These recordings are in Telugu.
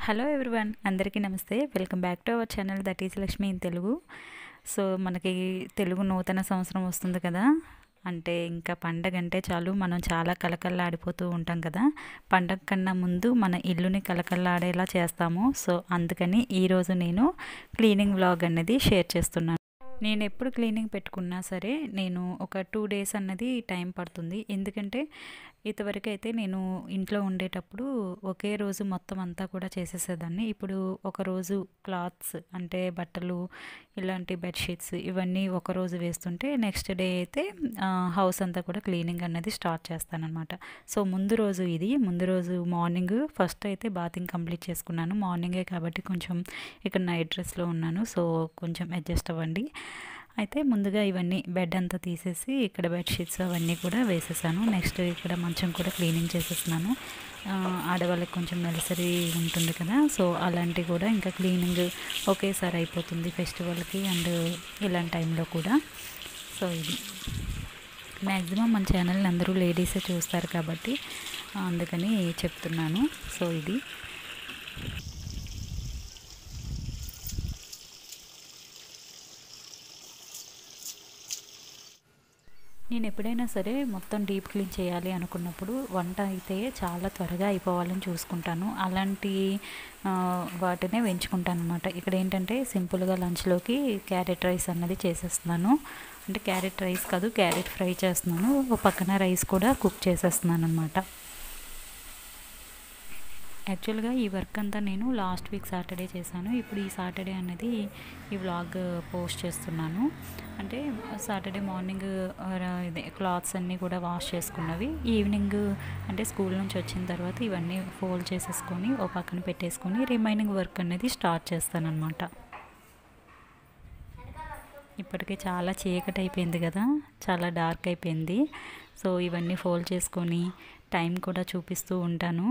హలో ఎవ్రీవన్, అందరికీ నమస్తే. Welcome back to our channel that is Lakshmi in Telugu. So మనకి తెలుగు నూతన సంవత్సరం వస్తుంది కదా. అంటే ఇంకా పండగ అంటే చాలు మనం చాలా కలకల్లాడిపోతూ ఉంటాం కదా. పండగ కన్నా ముందు మన ఇల్లుని కలకల్లాడేలా చేస్తాము. సో అందుకని ఈరోజు నేను క్లీనింగ్ వ్లాగ్ అనేది షేర్ చేస్తున్నాను. నేను ఎప్పుడు క్లీనింగ్ పెట్టుకున్నా సరే నేను ఒక 2 డేస్ అన్నది టైం పడుతుంది. ఎందుకంటే ఇంతవరకు అయితే నేను ఇంట్లో ఉండేటప్పుడు ఒకే రోజు మొత్తం అంతా కూడా చేసేసేదాన్ని. ఇప్పుడు ఒకరోజు క్లాత్స్ అంటే బట్టలు, ఇలాంటి బెడ్షీట్స్ ఇవన్నీ ఒకరోజు వేస్తుంటే నెక్స్ట్ డే అయితే హౌస్ అంతా కూడా క్లీనింగ్ అన్నది స్టార్ట్ చేస్తానన్నమాట. సో ముందు రోజు మార్నింగ్ ఫస్ట్ అయితే బాతింగ్ కంప్లీట్ చేసుకున్నాను. మార్నింగే కాబట్టి కొంచెం ఇక్కడ నైట్ డ్రెస్లో ఉన్నాను. సో కొంచెం అడ్జస్ట్ అవ్వండి. అయితే ముందుగా ఇవన్నీ బెడ్ అంతా తీసేసి ఇక్కడ బెడ్షీట్స్ అవన్నీ కూడా వేసేసాను. నెక్స్ట్ ఇక్కడ మంచం కూడా క్లీనింగ్ చేసేస్తున్నాను. ఆడవాళ్ళకి కొంచెం నెలసరి ఉంటుంది కదా. సో అలాంటివి కూడా ఇంకా క్లీనింగ్ ఒకేసారి అయిపోతుంది ఫెస్టివల్కి అండ్ ఇలాంటి టైంలో కూడా. సో ఇది మ్యాక్సిమం మన ఛానల్ని అందరూ లేడీసే చూస్తారు కాబట్టి అందుకని చెప్తున్నాను. సో ఇది నేను ఎప్పుడైనా సరే మొత్తం డీప్ క్లీన్ చేయాలి అనుకున్నప్పుడు వంట అయితే చాలా త్వరగా అయిపోవాలని చూసుకుంటాను. అలాంటి వాటినే ఎంచుకుంటాను అనమాట. ఇక్కడ ఏంటంటే సింపుల్గా లంచ్లోకి క్యారెట్ రైస్ అన్నది చేసేస్తున్నాను. అంటే క్యారెట్ రైస్ కాదు, క్యారెట్ ఫ్రై చేస్తున్నాను. ఒక పక్కన రైస్ కూడా కుక్ చేసేస్తున్నాను అనమాట. యాక్చువల్గా ఈ వర్క్ అంతా నేను లాస్ట్ వీక్ సాటర్డే చేశాను. ఇప్పుడు ఈ సాటర్డే అనేది ఈ వ్లాగ్ పోస్ట్ చేస్తున్నాను. అంటే సాటర్డే మార్నింగ్ ఇదే క్లాత్స్ అన్నీ కూడా వాష్ చేసుకున్నవి ఈవినింగ్ అంటే స్కూల్ నుంచి వచ్చిన తర్వాత ఇవన్నీ ఫోల్డ్ చేసేసుకొని ఓ పక్కన పెట్టేసుకొని రిమైనింగ్ వర్క్ అనేది స్టార్ట్ చేస్తానన్నమాట. ఇప్పటికే చాలా చీకటి అయిపోయింది కదా, చాలా డార్క్ అయిపోయింది. సో ఇవన్నీ ఫోల్డ్ చేసుకొని టైం కూడా చూపిస్తూ ఉంటాను.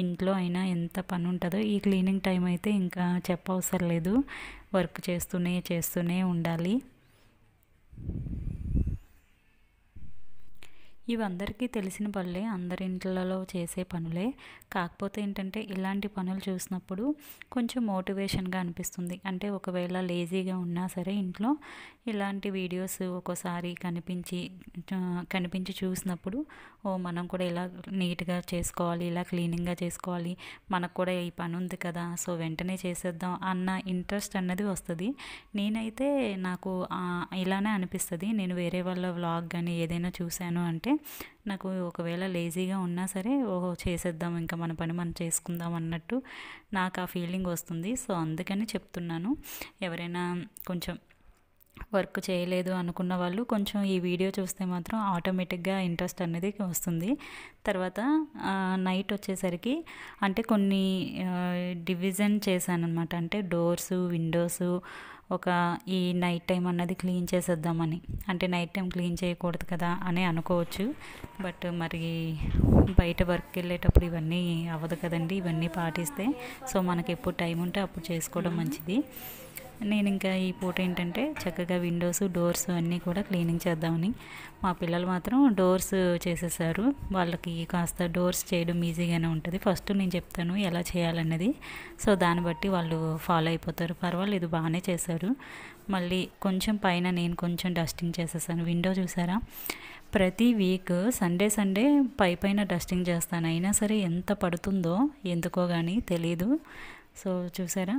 ఇంట్లో అయినా ఎంత పని ఉంటుందో ఈ క్లీనింగ్ టైం అయితే ఇంకా చెప్పవసరం లేదు. వర్క్ చేస్తూనే ఉండాలి. ఇవి అందరికీ తెలిసిన పనులే, అందరి ఇంట్లలో చేసే పనులే. కాకపోతే ఏంటంటే ఇలాంటి పనులు చూసినప్పుడు కొంచెం మోటివేషన్గా అనిపిస్తుంది. అంటే ఒకవేళ లేజీగా ఉన్నా సరే ఇంట్లో ఇలాంటి వీడియోస్ ఒక్కోసారి కనిపించి చూసినప్పుడు మనం కూడా ఇలా నీట్గా చేసుకోవాలి, ఇలా క్లీనింగ్గా చేసుకోవాలి, మనకు కూడా ఈ పని ఉంది కదా, సో వెంటనే చేసేద్దాం అన్న ఇంట్రెస్ట్ అన్నది వస్తుంది. నేనైతే నాకు ఇలానే అనిపిస్తుంది. నేను వేరే వాళ్ళ వ్లాగ్ కానీ ఏదైనా చూశాను అంటే నాకు ఒకవేళ లేజీగా ఉన్నా సరే ఓహో చేసేద్దాం, ఇంకా మన పని మనం చేసుకుందాం అన్నట్టు నాకు ఆ ఫీలింగ్ వస్తుంది. సో అందుకని చెప్తున్నాను. ఎవరైనా కొంచెం వర్క్ చేయలేదు అనుకున్న వాళ్ళు కొంచెం ఈ వీడియో చూస్తే మాత్రం ఆటోమేటిక్గా ఇంట్రెస్ట్ అనేది వస్తుంది. తర్వాత నైట్ వచ్చేసరికి అంటే కొన్ని డివిజన్ చేశానమాట. అంటే డోర్స్, విండోస్ ఈ నైట్ టైం అన్నది క్లీన్ చేసేద్దామని. అంటే నైట్ టైం క్లీన్ చేయకూడదు కదా అని అనుకోవచ్చు. బట్ మరి బయట వర్క్కి వెళ్ళేటప్పుడు ఇవన్నీ అవ్వదు కదండి, ఇవన్నీ పాటిస్తే. సో మనకి ఎప్పుడు టైం ఉంటే అప్పుడు చేసుకోవడం మంచిది. నేను ఇంకా ఈ పూట ఏంటంటే చక్కగా విండోస్, డోర్స్ అన్నీ కూడా క్లీనింగ్ చేద్దామని. మా పిల్లలు మాత్రం డోర్స్ చేసేసారు. వాళ్ళకి కాస్త డోర్స్ చేయడం ఈజీగానే ఉంటుంది. ఫస్ట్ నేను చెప్తాను ఎలా చేయాలన్నది. సో దాన్ని బట్టి వాళ్ళు ఫాలో అయిపోతారు. పర్వాలేదు, బాగానే చేశారు. మళ్ళీ కొంచెం పైన నేను కొంచెం డస్టింగ్ చేసేసాను. విండో చూసారా, ప్రతి వీక్ సండే పైన డస్టింగ్ చేస్తాను. అయినా సరే ఎంత పడుతుందో ఎందుకో కానీ తెలీదు. సో చూసారా,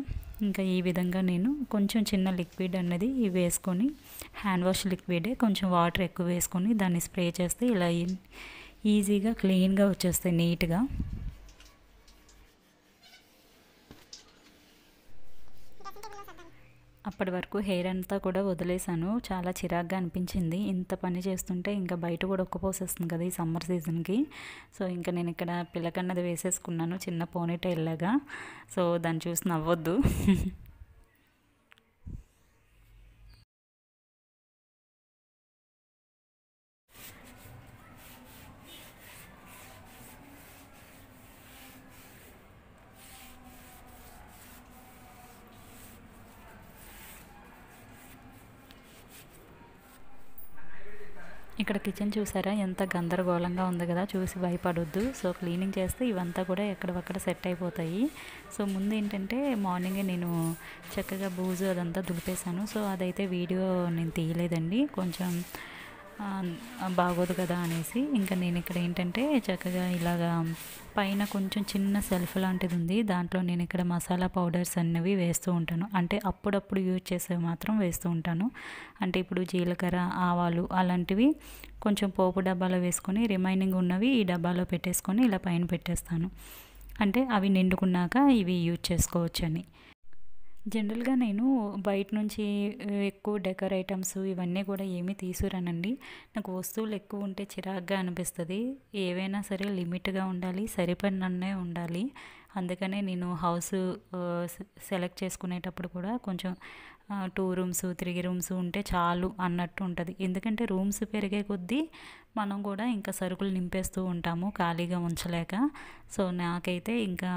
ఇంకా ఈ విధంగా నేను కొంచెం చిన్న లిక్విడ్ అన్నది వేసుకొని, హ్యాండ్ వాష్ లిక్విడే, కొంచెం వాటర్ ఎక్కువ వేసుకొని దాన్ని స్ప్రే చేస్తే ఇలా ఈజీగా క్లీన్గా వచ్చేస్తాయి నీట్గా. అప్పటి వరకు హెయిర్ అంతా కూడా వదిలేసాను. చాలా చిరాగ్గా అనిపించింది. ఇంత పని చేస్తుంటే ఇంకా బయట కూడా ఒక్కపోసేస్తుంది కదా ఈ సమ్మర్ సీజన్కి. సో ఇంకా నేను ఇక్కడ పిల్లకన్నది వేసేసుకున్నాను, చిన్న పోనీటైల్ లాగా. సో దాన్ని చూసి నవ్వొద్దు. ఇక్కడ కిచెన్ చూసారా ఎంత గందరగోళంగా ఉంది కదా, చూసి భయపడొద్దు. సో క్లీనింగ్ చేస్తే ఇవంతా కూడా ఎక్కడక్కడ సెట్ అయిపోతాయి. సో ముందు ఏంటంటే మార్నింగే నేను చక్కగా బూజు అదంతా దులిపేశాను. సో అదైతే వీడియో నేను తీయలేదండి, కొంచెం బాగోదు కదా అనేసి. ఇంకా నేను ఇక్కడ ఏంటంటే చక్కగా ఇలాగా పైన కొంచెం చిన్న సెల్ఫ్ లాంటిది ఉంది, దాంట్లో నేను ఇక్కడ మసాలా పౌడర్స్ అన్నవి వేస్తూ ఉంటాను. అంటే అప్పుడప్పుడు యూజ్ చేసేవి మాత్రం వేస్తూ ఉంటాను. అంటే ఇప్పుడు జీలకర్ర, ఆవాలు అలాంటివి కొంచెం పోపు డబ్బాలో వేసుకొని రిమైనింగ్ ఉన్నవి ఈ డబ్బాలో పెట్టేసుకొని ఇలా పైన పెట్టేస్తాను. అంటే అవి నిండుకున్నాక ఇవి యూజ్ చేసుకోవచ్చని. జనరల్గా నేను బయట నుంచి ఎక్కువ డెకర్ ఐటమ్స్ ఇవన్నీ కూడా ఏమీ తీసుకురానండి. నాకు వస్తువులు ఎక్కువ ఉంటే చిరాగ్గా అనిపిస్తుంది. ఏవైనా సరే లిమిట్గా ఉండాలి, సరిపడినన్నే ఉండాలి. అందుకనే నేను హౌస్ సెలెక్ట్ చేసుకునేటప్పుడు కూడా కొంచెం 2 రూమ్స్ 3 రూమ్స్ ఉంటే చాలు అన్నట్టు ఉంటుంది. ఎందుకంటే రూమ్స్ పెరిగే కొద్దీ మనం కూడా ఇంకా సరుకులు నింపేస్తూ ఉంటాము ఖాళీగా ఉంచలేక. సో నాకైతే ఇంకా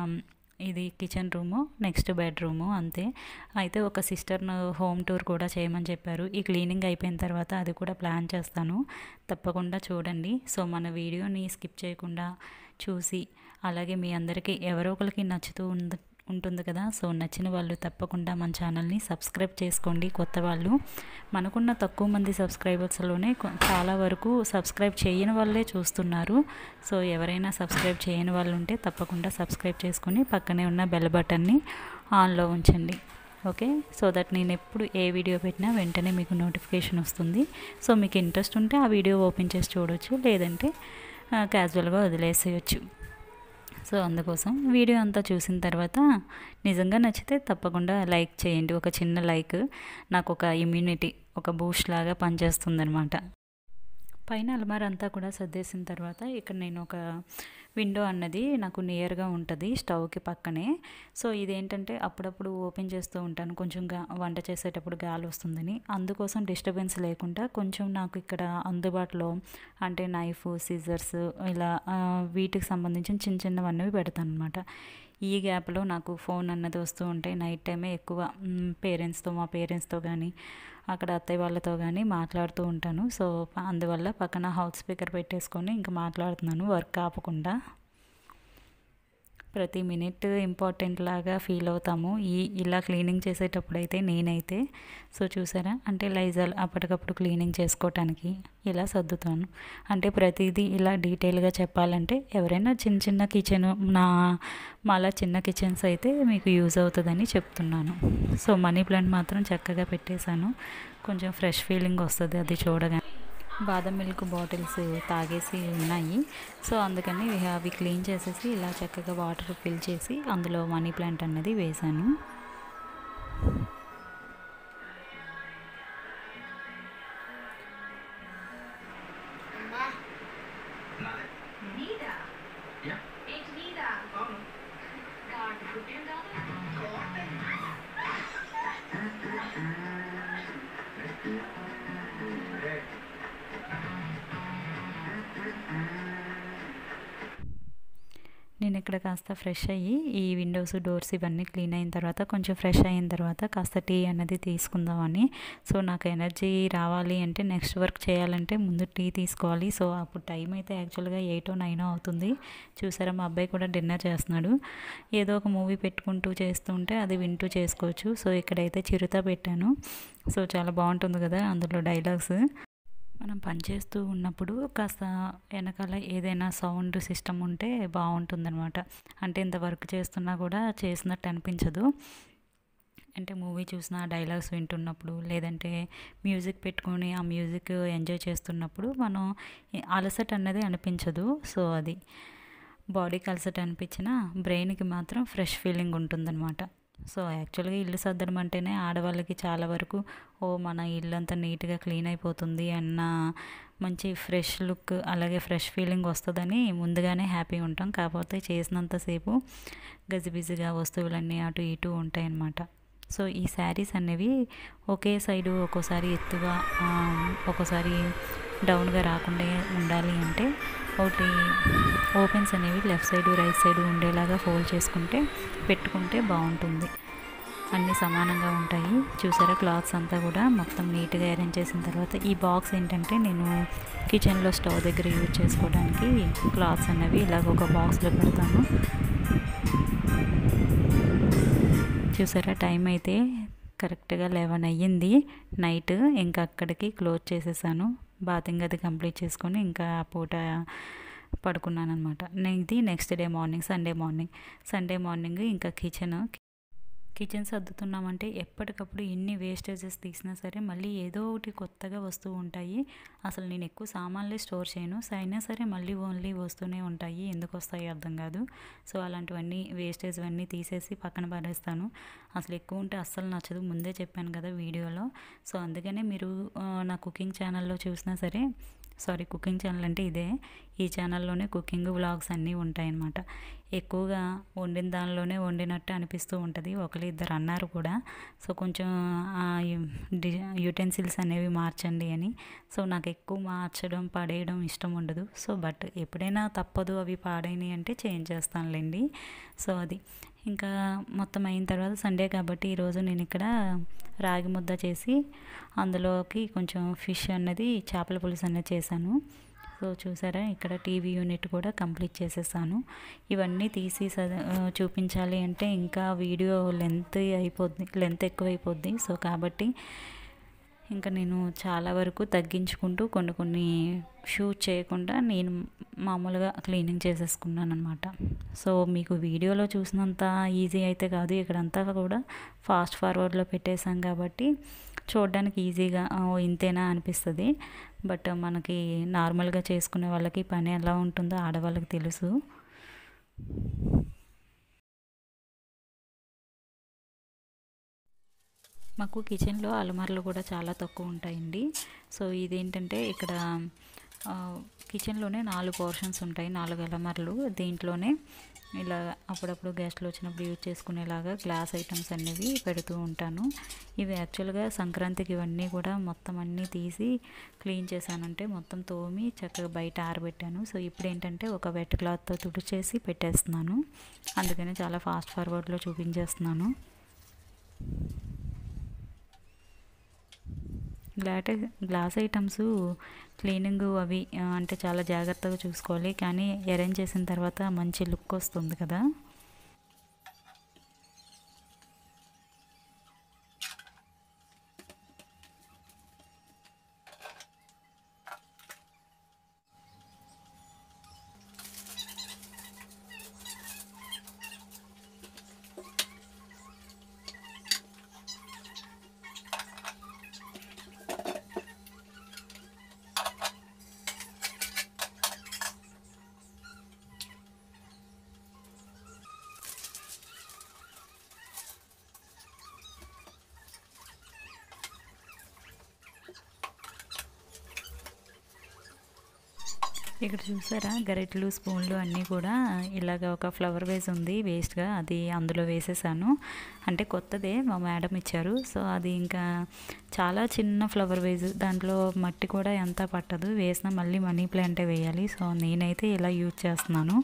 ఇది కిచెన్ రూము, నెక్స్ట్ బెడ్రూము అంతే. అయితే ఒక సిస్టర్ను హోమ్ టూర్ కూడా చేయమని చెప్పారు. ఈ క్లీనింగ్ అయిపోయిన తర్వాత అది కూడా ప్లాన్ చేస్తాను, తప్పకుండా చూడండి. సో మన వీడియోని స్కిప్ చేయకుండా చూసి, అలాగే మీ అందరికీ ఎవరో ఒకరికి నచ్చుతూ ఉంటుంది కదా. సో నచ్చిన వాళ్ళు తప్పకుండా మన ఛానల్ని సబ్స్క్రైబ్ చేసుకోండి. కొత్త వాళ్ళు, మనకున్న తక్కువ మంది సబ్స్క్రైబర్స్లోనే చాలా వరకు సబ్స్క్రైబ్ చేయని వాళ్ళే చూస్తున్నారు. సో ఎవరైనా సబ్స్క్రైబ్ చేయని వాళ్ళు ఉంటే తప్పకుండా సబ్స్క్రైబ్ చేసుకొని పక్కనే ఉన్న బెల్ బటన్ని ఆన్లో ఉంచండి. ఓకే, సో దట్ నేను ఎప్పుడు ఏ వీడియో పెట్టినా వెంటనే మీకు నోటిఫికేషన్ వస్తుంది. సో మీకు ఇంట్రెస్ట్ ఉంటే ఆ వీడియో ఓపెన్ చేసి చూడవచ్చు, లేదంటే క్యాజువల్గా వదిలేసేయచ్చు. సో అందుకోసం వీడియో అంతా చూసిన తర్వాత నిజంగా నచ్చితే తప్పకుండా లైక్ చేయండి. ఒక చిన్న లైక్ నాకు ఒక ఇమ్యూనిటీ, ఒక బూస్ట్ లాగా పనిచేస్తుందనమాట. పైన అలమార అంతా కూడా సర్దేసిన తర్వాత ఇక్కడ నేను ఒక విండో అన్నది నాకు నియర్గా ఉంటుంది స్టవ్కి పక్కనే. సో ఇదేంటంటే అప్పుడప్పుడు ఓపెన్ చేస్తూ ఉంటాను, కొంచెం వంట చేసేటప్పుడు గాలి వస్తుందని. అందుకోసం డిస్టర్బెన్స్ లేకుండా కొంచెం నాకు ఇక్కడ అందుబాటులో అంటే నైఫ్, సిజర్స్ ఇలా వీటికి సంబంధించిన చిన్న చిన్నవన్నీ పెడతాను అనమాట. ఈ గ్యాప్లో నాకు ఫోన్ అన్నది వస్తూ ఉంటాయి. నైట్ టైమే ఎక్కువ మా పేరెంట్స్తో కానీ అక్కడ అత్తయ్య వాళ్ళతో కానీ మాట్లాడుతూ ఉంటాను. సో అందువల్ల పక్కన హౌస్ స్పీకర్ పెట్టేసుకొని ఇంకా మాట్లాడుతున్నాను వర్క్ ఆపకుండా. ప్రతి మినిట్ ఇంపార్టెంట్ లాగా ఫీల్ అవుతాము ఇలా క్లీనింగ్ చేసేటప్పుడు అయితే నేనైతే. సో చూసారా, అంటే లైజాల్ అప్పటికప్పుడు క్లీనింగ్ చేసుకోవటానికి ఇలా సర్దుతాను. అంటే ప్రతిదీ ఇలా డీటెయిల్గా చెప్పాలంటే ఎవరైనా చిన్న కిచెన్ మాలా చిన్న కిచెన్స్ అయితే మీకు యూజ్ అవుతుందని చెప్తున్నాను. సో మనీ ప్లాంట్ మాత్రం చక్కగా పెట్టేశాను, కొంచెం ఫ్రెష్ ఫీలింగ్ వస్తుంది అది చూడగానే. బాదం మిల్క్ బాటిల్స్ తాగేసి ఉన్నాయి. సో అందుకని అవి క్లీన్ చేసేసి ఇలా చక్కగా వాటర్ ఫిల్ చేసి అందులో మనీ ప్లాంట్ అన్నది వేశాను. నేను ఇక్కడ కాస్త ఫ్రెష్ అయ్యి ఈ విండోస్, డోర్స్ ఇవన్నీ క్లీన్ అయిన తర్వాత కొంచెం ఫ్రెష్ అయిన తర్వాత కాస్త టీ అనేది తీసుకుందామని. సో నాకు ఎనర్జీ రావాలి అంటే, నెక్స్ట్ వర్క్ చేయాలంటే ముందు టీ తీసుకోవాలి. సో అప్పుడు టైం అయితే యాక్చువల్గా 8 or 9 అవుతుంది. చూసారా, మా అబ్బాయి కూడా డిన్నర్ చేస్తున్నాడు. ఏదో ఒక మూవీ పెట్టుకుంటూ చేస్తుంటే అది వింటూ చేసుకోవచ్చు. సో ఇక్కడైతే చిరుత పెట్టాను. సో చాలా బాగుంటుంది కదా అందులో డైలాగ్స్. మనం పనిచేస్తూ ఉన్నప్పుడు కాస్త వెనకాల ఏదైనా సౌండ్ సిస్టమ్ ఉంటే బాగుంటుందన్నమాట. అంటే ఇంత వర్క్ చేస్తున్నా కూడా చేసినట్టు అనిపించదు. అంటే మూవీ చూసిన డైలాగ్స్ వింటున్నప్పుడు, లేదంటే మ్యూజిక్ పెట్టుకొని ఆ మ్యూజిక్ ఎంజాయ్ చేస్తున్నప్పుడు మనం అలసట అన్నది అనిపించదు. సో అది బాడీకి అలసట అనిపించినా బ్రెయిన్కి మాత్రం ఫ్రెష్ ఫీలింగ్ ఉంటుందన్నమాట. సో యాక్చువల్గా ఇల్లు సర్దడం అంటేనే ఆడవాళ్ళకి చాలా వరకు మన ఇల్లు అంతా నీట్గా క్లీన్ అయిపోతుంది అన్న మంచి ఫ్రెష్ లుక్, అలాగే ఫ్రెష్ ఫీలింగ్ వస్తుందని ముందుగానే హ్యాపీ ఉంటాం. కాకపోతే చేసినంతసేపు గజిబిజిగా వస్తువులన్నీ అటు ఇటు ఉంటాయన్నమాట. సో ఈ శారీస్ అనేవి ఒకే సైడు ఒక్కోసారి ఎత్తుగా ఒక్కోసారి డౌన్గా రాకుండా ఉండాలి అంటే ఒకటి ఓపెన్స్ అనేవి లెఫ్ట్ సైడు రైట్ సైడు ఉండేలాగా ఫోల్డ్ చేసుకుంటే పెట్టుకుంటే బాగుంటుంది. అన్నీ సమానంగా ఉంటాయి. చూసారా క్లాత్స్ అంతా కూడా మొత్తం నీట్గా అరేంజ్ చేసిన తర్వాత ఈ బాక్స్ ఏంటంటే నేను కిచెన్లో స్టవ్ దగ్గర యూజ్ చేసుకోవడానికి క్లాత్స్ అనేవి ఇలాగ ఒక బాక్స్లో పెడతాను. చూసారా టైం అయితే కరెక్ట్గా 11 అయ్యింది నైట్. ఇంకా అక్కడికి క్లోజ్ చేసేసాను. బాతింగ్ అది కంప్లీట్ చేసుకొని ఇంకా ఆ పూట పడుకున్నాను అనమాట. ఇది next day morning Sunday morning ఇంకా కిచెన్ సర్దుతున్నామంటే ఎప్పటికప్పుడు ఎన్ని వేస్టేజెస్ తీసినా సరే మళ్ళీ ఏదో ఒకటి కొత్తగా వస్తూ ఉంటాయి. అసలు నేను ఎక్కువ సామాన్లే స్టోర్ చేయను, అయినా సరే మళ్ళీ ఓన్లీ వస్తూనే ఉంటాయి. ఎందుకు వస్తాయో అర్థం కాదు. సో అలాంటివన్నీ వేస్టేజ్ అన్నీ తీసేసి పక్కన పడేస్తాను. అసలు ఎక్కువ ఉంటే అస్సలు నచ్చదు, ముందే చెప్పాను కదా వీడియోలో. సో అందుకనే మీరు నా కుకింగ్ ఛానల్లో చూసినా సరే, కుకింగ్ ఛానల్ అంటే ఇదే, ఈ ఛానల్లోనే కుకింగ్ వ్లాగ్స్ అన్నీ ఉంటాయన్నమాట. ఎక్కువగా వండిన దానిలోనే వండినట్టు అనిపిస్తూ ఉంటుంది. ఇద్దరు అన్నారు కూడా, సో కొంచెం యూటెన్సిల్స్ అనేవి మార్చండి అని. సో నాకు ఎక్కువ మార్చడం పడేయడం ఇష్టం ఉండదు. సో బట్ ఎప్పుడైనా తప్పదు అవి పాడైనవి అంటే చేంజ్ చేస్తానులేండి. సో అది ఇంకా మొత్తం అయిన తర్వాత సండే కాబట్టి ఈరోజు నేను ఇక్కడ రాగి ముద్ద చేసి అందులోకి కొంచెం ఫిష్ అన్నది చేపల పులుసు అనేది చేశాను. సో చూసారా ఇక్కడ టీవీ యూనిట్ కూడా కంప్లీట్ చేసేసాను. ఇవన్నీ తీసి చూపించాలి అంటే ఇంకా వీడియో లెంత్ ఎక్కువైపోద్ది. సో కాబట్టి ఇంకా నేను చాలా వరకు తగ్గించుకుంటూ కొన్ని షూట్ చేయకుండా నేను మామూలుగా క్లీనింగ్ చేసేసుకున్నాను అనమాట. సో మీకు వీడియోలో చూసినంత ఈజీ అయితే కాదు, ఇక్కడంతా కూడా ఫాస్ట్ ఫార్వర్డ్లో పెట్టేశాం కాబట్టి చూడడానికి ఈజీగా ఇంతేనా అనిపిస్తుంది. బట్ మనకి నార్మల్గా చేసుకునే వాళ్ళకి పని ఎలా ఉంటుందో ఆడవాళ్ళకి తెలుసు. మాకు కిచెన్లో అలమార్లు కూడా చాలా తక్కువ ఉంటాయండి. సో ఇదేంటంటే ఇక్కడ కిచెన్లోనే 4 పోర్షన్స్ ఉంటాయి, 4 అలమార్లు. దీంట్లోనే ఇలా అప్పుడప్పుడు గెస్ట్లు వచ్చినప్పుడు యూజ్ చేసుకునేలాగా గ్లాస్ ఐటమ్స్ అనేవి పెడుతూ ఉంటాను. ఇవి యాక్చువల్గా సంక్రాంతికి ఇవన్నీ కూడా మొత్తం అన్నీ తీసి క్లీన్ చేశానంటే మొత్తం తోమి చక్కగా బయట ఆరబెట్టాను. సో ఇప్పుడు ఏంటంటే ఒక వెట్ క్లాత్తో తుడిచేసి పెట్టేస్తున్నాను. అందుకని చాలా ఫాస్ట్ ఫార్వర్డ్లో చూపించేస్తున్నాను. గ్లాస్ ఐటమ్స్ క్లీనింగ్ అవి అంటే చాలా జాగ్రత్తగా చూసుకోవాలి, కానీ అరేంజ్ చేసిన తర్వాత మంచి లుక్ వస్తుంది కదా. ఇక్కడ చూసారా గరిటెలు స్పూన్లు అన్నీ కూడా ఇలాగ ఒక ఫ్లవర్ వేస్ ఉంది వేస్ట్గా, అది అందులో వేసేసాను. అంటే కొత్తదే మా మేడం ఇచ్చారు. సో అది ఇంకా చాలా చిన్న ఫ్లవర్ వేస్, దాంట్లో మట్టి కూడా ఎంత పట్టదు, వేసినా మళ్ళీ మనీ ప్లాంటే వేయాలి. సో నేనైతే ఇలా యూజ్ చేస్తున్నాను.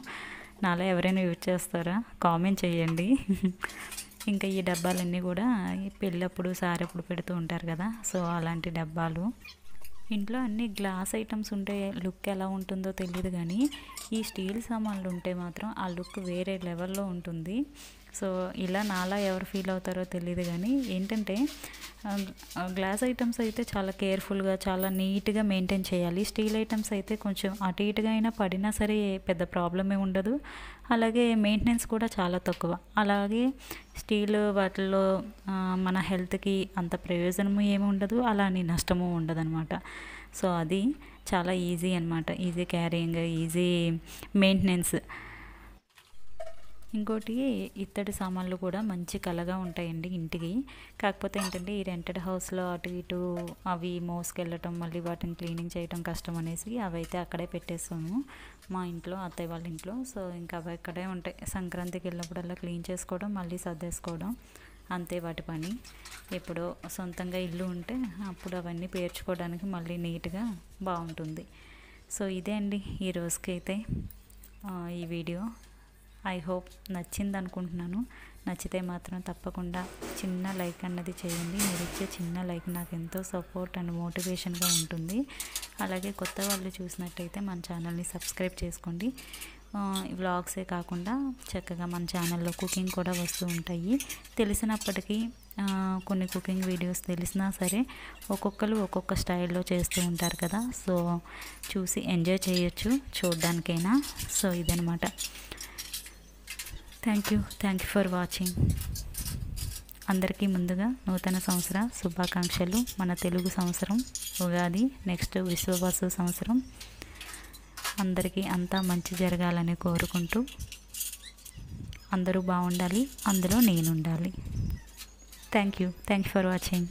నాలో ఎవరైనా యూజ్ చేస్తారా కామెంట్ చేయండి. ఇంకా ఈ డబ్బాలన్నీ కూడా పెళ్ళప్పుడు సారెప్పుడు పెడుతూ ఉంటారు కదా, సో అలాంటి డబ్బాలు. ఇంట్లో అన్ని గ్లాస్ ఐటమ్స్ ఉంటే లుక్ ఎలా ఉంటుందో తెలియదు, కానీ ఈ స్టీల్ సామాన్లు ఉంటే మాత్రం ఆ లుక్ వేరే లెవెల్లో ఉంటుంది. సో ఇలా నాలా ఎవరు ఫీల్ అవుతారో తెలియదు, కానీ ఏంటంటే గ్లాస్ ఐటమ్స్ అయితే చాలా కేర్ఫుల్గా చాలా నీట్గా మెయింటైన్ చేయాలి. స్టీల్ ఐటమ్స్ అయితే కొంచెం అటు ఇటుగా అయినా పడినా సరే పెద్ద ప్రాబ్లమే ఉండదు, అలాగే మెయింటెనెన్స్ కూడా చాలా తక్కువ. అలాగే స్టీల్ వాటిల్లో మన హెల్త్కి అంత ప్రయోజనము ఏమి ఉండదు, అలానే నష్టము ఉండదు అనమాట. సో అది చాలా ఈజీ అనమాట, ఈజీ క్యారింగ్, ఈజీ మెయింటెనెన్స్. ఇంకోటి ఇత్తడి సామాన్లు కూడా మంచి కలగా ఉంటాయండి ఇంటికి. కాకపోతే ఏంటంటే ఈ రెంటెడ్ హౌస్లో అటు ఇటు అవి మోసుకెళ్ళటం, మళ్ళీ వాటిని క్లీనింగ్ చేయడం కష్టం అనేసి అవి అయితే అక్కడే పెట్టేస్తాము మా ఇంట్లో, అత్తయ్య వాళ్ళ ఇంట్లో. సో ఇంకా అవి అక్కడే ఉంటాయి. సంక్రాంతికి వెళ్ళినప్పుడల్లా క్లీన్ చేసుకోవడం, మళ్ళీ సర్దేసుకోవడం, అంతే వాటి పని. ఎప్పుడో సొంతంగా ఇల్లు ఉంటే అప్పుడు అవన్నీ పేర్చుకోవడానికి మళ్ళీ నీట్గా బాగుంటుంది. సో ఇదే అండి ఈ రోజుకైతే ఈ వీడియో. ఐ హోప్ నచ్చింది అనుకుంటున్నాను. నచ్చితే మాత్రం తప్పకుండా చిన్న లైక్ అన్నది చేయండి. మీరు ఇచ్చే చిన్న లైక్ నాకు ఎంతో సపోర్ట్ అండ్ మోటివేషన్గా ఉంటుంది. అలాగే కొత్త వాళ్ళు చూసినట్టయితే మన ఛానల్ని సబ్స్క్రైబ్ చేసుకోండి. వ్లాగ్సే కాకుండా చక్కగా మన ఛానల్లో కుకింగ్ కూడా వస్తూ ఉంటాయి. తెలిసినప్పటికీ కొన్ని కుకింగ్ వీడియోస్ తెలిసినా సరే ఒక్కొక్కరు ఒక్కొక్క స్టైల్లో చేస్తూ ఉంటారు కదా, సో చూసి ఎంజాయ్ చేయొచ్చు చూడడానికైనా. సో ఇదనమాట. Thank you for watching. అందరికీ ముందుగా నూతన సంవత్సర శుభాకాంక్షలు. మన తెలుగు సంవత్సరం ఉగాది, నెక్స్ట్ విశ్వవాసు సంవత్సరం. అందరికీ అంతా మంచి జరగాలని కోరుకుంటూ అందరూ బాగుండాలి, అందులో నేను ఉండాలి. Thank you for watching.